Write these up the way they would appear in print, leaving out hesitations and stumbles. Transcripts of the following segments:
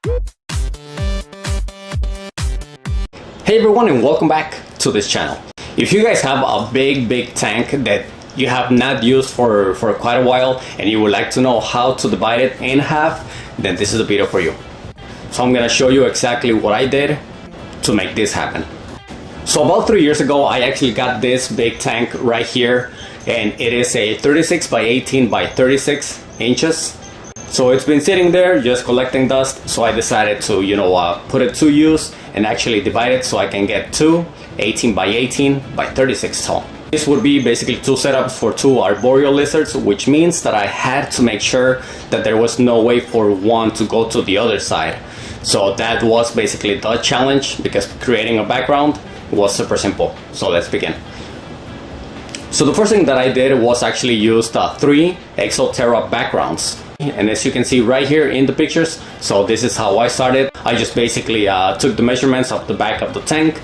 Hey everyone, and welcome back to this channel. If you guys have a big tank that you have not used for quite a while and you would like to know how to divide it in half, then this is a video for you. So I'm gonna show you exactly what I did to make this happen. So about 3 years ago, I actually got this big tank right here, and it is a 36 by 18 by 36 inches. So it's been sitting there just collecting dust, so I decided to, put it to use and actually divide it so I can get two 18 by 18 by 36 tall. This would be basically two setups for two arboreal lizards, which means that I had to make sure that there was no way for one to go to the other side. So that was basically the challenge, because creating a background was super simple. So let's begin. So the first thing that I did was actually use the 3 Exoterra backgrounds. And as you can see right here in the pictures, so this is how I started. I just basically took the measurements of the back of the tank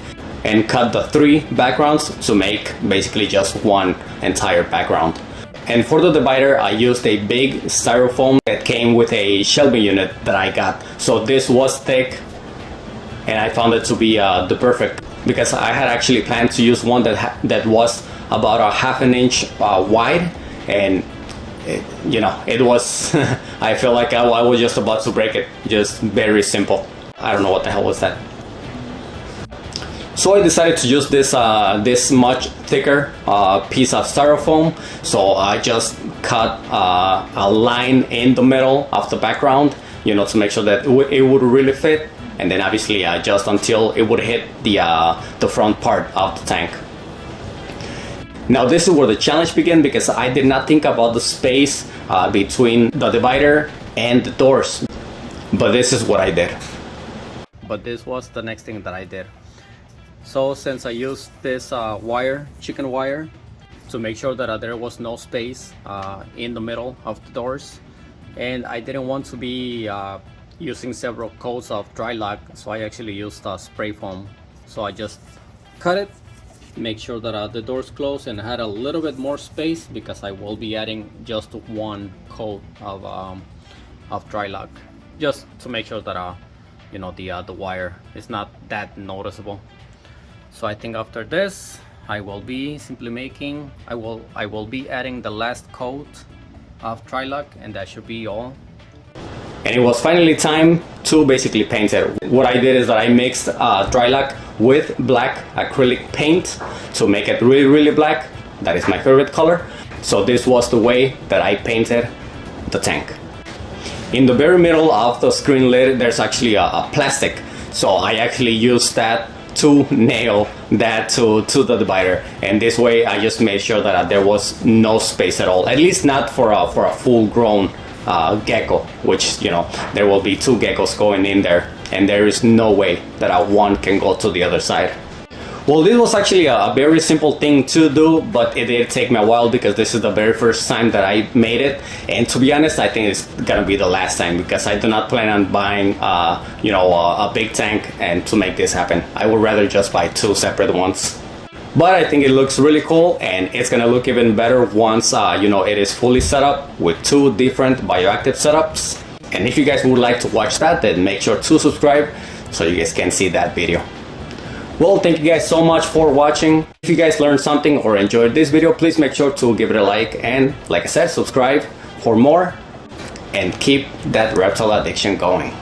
and cut the 3 backgrounds to make basically just one entire background. And for the divider, I used a big styrofoam that came with a shelving unit that I got. So this was thick, and I found it to be the perfect, because I had actually planned to use one that was about a ½ inch wide, and it was I feel like I was just about to break it. Just very simple. I don't know what the hell was that. So I decided to use this much thicker piece of styrofoam. So I just cut a line in the middle of the background, to make sure that it would really fit, and then obviously just until it would hit the front part of the tank. Now this is where the challenge began, because I did not think about the space between the divider and the doors. But this is what I did. But this was the next thing that I did. So since I used this chicken wire, to make sure that there was no space in the middle of the doors, and I didn't want to be using several coats of dry lock, so I actually used spray foam. So I just cut it, make sure that the doors close and had a little bit more space, because I will be adding just one coat of dry lock, just to make sure that the wire is not that noticeable. So I think after this, I will be adding the last coat of dry lock, and that should be all. And it was finally time to basically paint it. What I did is that I mixed dry lock with black acrylic paint to make it really black. That is my favorite color. So this was the way that I painted the tank. In the very middle of the screen lid, there's actually a plastic. So I actually used that to nail that to the divider, and this way I just made sure that there was no space at all, at least not for a full grown gecko, which there will be 2 geckos going in there, and there is no way that one can go to the other side. Well, this was actually a very simple thing to do, but it did take me a while, because this is the very first time that I made it, and to be honest, I think it's gonna be the last time, because I do not plan on buying a big tank and to make this happen. I would rather just buy 2 separate ones. But I think it looks really cool, and it's gonna look even better once it is fully set up with 2 different bioactive setups. And if you guys would like to watch that, then make sure to subscribe so you guys can see that video. Well, thank you guys so much for watching. If you guys learned something or enjoyed this video, please make sure to give it a like, and like I said, subscribe for more, and keep that reptile addiction going.